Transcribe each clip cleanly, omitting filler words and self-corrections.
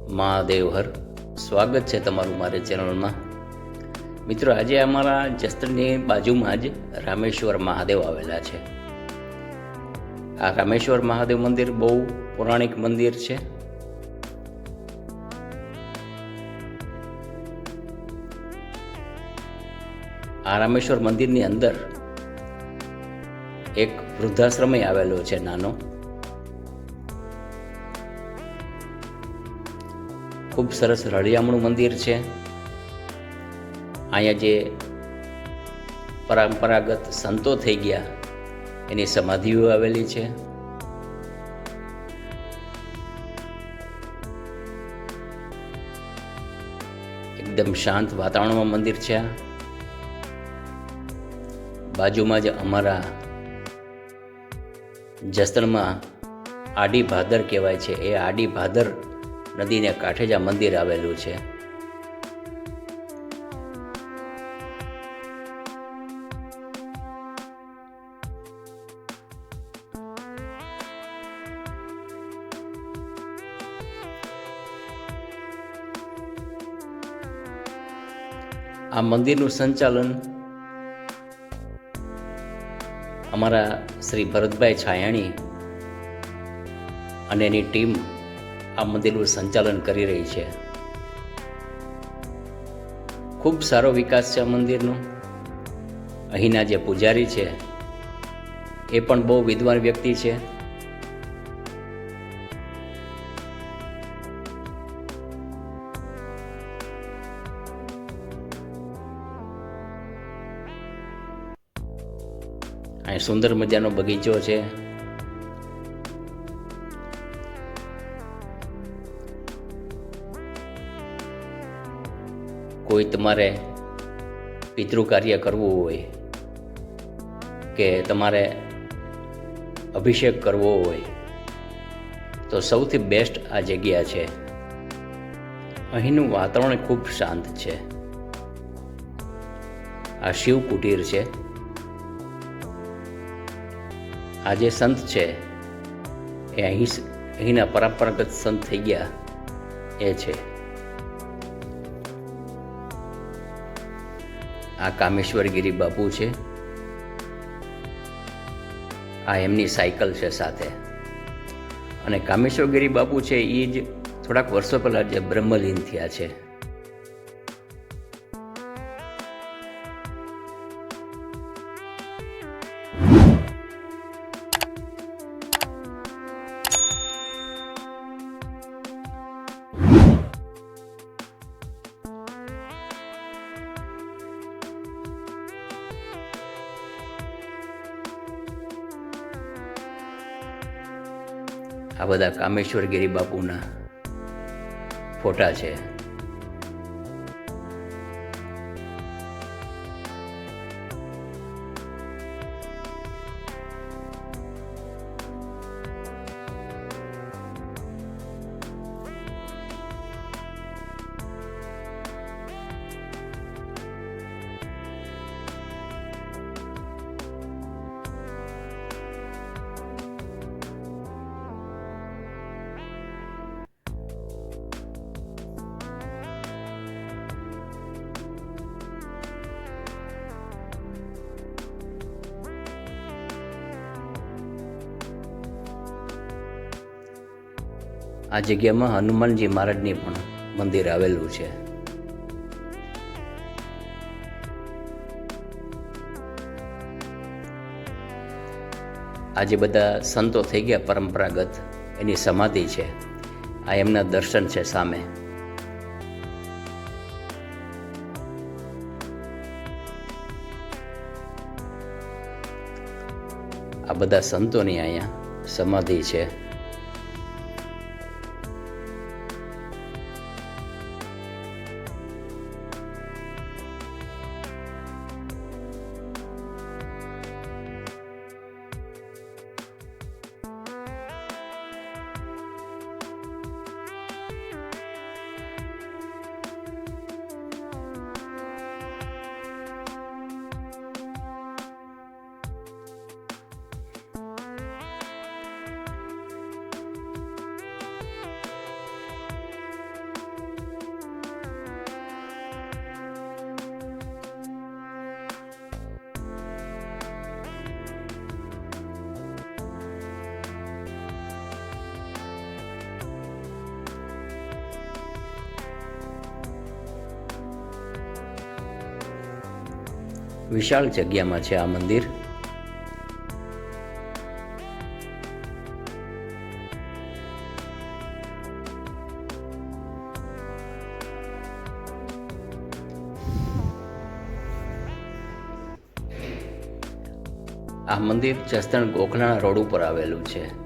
મહાદેવ હર. સ્વાગત છે તમારું મારી ચેનલમાં. મિત્રો, આજે અમારા જસદણની બાજુમાં જ રામેશ્વર મહાદેવ આવેલા છે. આ રામેશ્વર મહાદેવ મંદિર બહુ પૌરાણિક મંદિર છે. આ રામેશ્વર મંદિરની અંદર એક વૃદ્ધાશ્રમય આવેલો છે નાનો. ખૂબ સરસ રળિયામણું મંદિર છે. અહીંયા જે પરંપરાગત સંતો થઈ ગયા એની સમાધિઓ આવેલી છે. એકદમ શાંત વાતાવરણમાં મંદિર છે. બાજુમાં જ અમારા જસદણમાં આડી ભાદર કહેવાય છે, એ આડી ભાદર નદીને કાંઠે જ આ મંદિર આવેલું છે. આ મંદિરનું સંચાલન અમારા શ્રી ભરતભાઈ છાયાણી અને એની ટીમ આ મંદિરનું સંચાલન કરી રહી છે. ખૂબ સારો વિકાસ છે આ મંદિરનો. અહીંના જે પૂજારી છે એ પણ બહુ વિદ્વાન વ્યક્તિ છે. અહીં સુંદર મજાનો બગીચો છે. કોઈ તમારે પિતૃ કાર્ય કરવું હોય કે તમારે અભિષેક કરવો હોય તો સૌથી બેસ્ટ આ જગ્યા છે. અહીંનું વાતાવરણ ખૂબ શાંત છે. આ શિવ કુટીર છે. આ જે સંત છે એ અહીંના પરંપરાગત સંત થઈ ગયા એ છે. આ કામેશ્વરગીરી બાપુ છે. આ એમની સાયકલ છે સાથે. અને કામેશ્વરગીરી બાપુ છે એ જ થોડાક વર્ષો પહેલાં જે બ્રહ્મલીન થયા છે. આ બધા કામેશ્વરગીરી બાપુના ફોટા છે. આ જગ્યામાં હનુમાનજી મહારાજની પણ મંદિર આવેલું છે. આ જે બધા સંતો થઈ ગયા પરંપરાગત એની સમાધિ છે. આ એમના દર્શન છે સામે. આ બધા સંતોની અહીંયા સમાધિ છે. વિશાળ જગ્યામાં છે આ મંદિર. આ મંદિર જસદણ ગોખલાણા રોડ ઉપર આવેલું છે.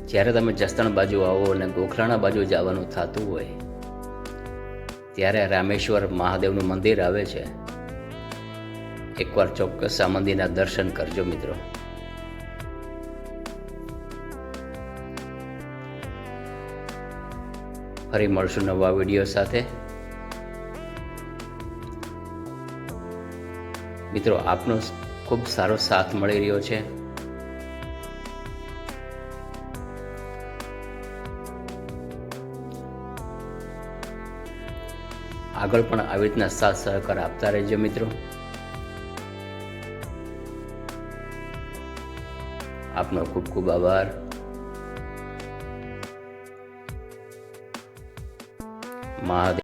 જ્યારે તમે જસદણ બાજુ આવો અને ગોખલાણા બાજુ જવાનું થતું હોય ત્યારે રામેશ્વર મહાદેવનું મંદિર આવે છે. એકવાર ચોક્કસ આ મંદિરના દર્શન કરજો મિત્રો. ફરી મળશું નવા વિડીયો સાથે. મિત્રો, આપનો ખૂબ સારો સાથ મળી રહ્યો છે. આગળ પણ આવી રીતના સાથ સહકાર આપતા રહેજો મિત્રો. આપનો ખૂબ ખૂબ આભાર. મહાદેવ.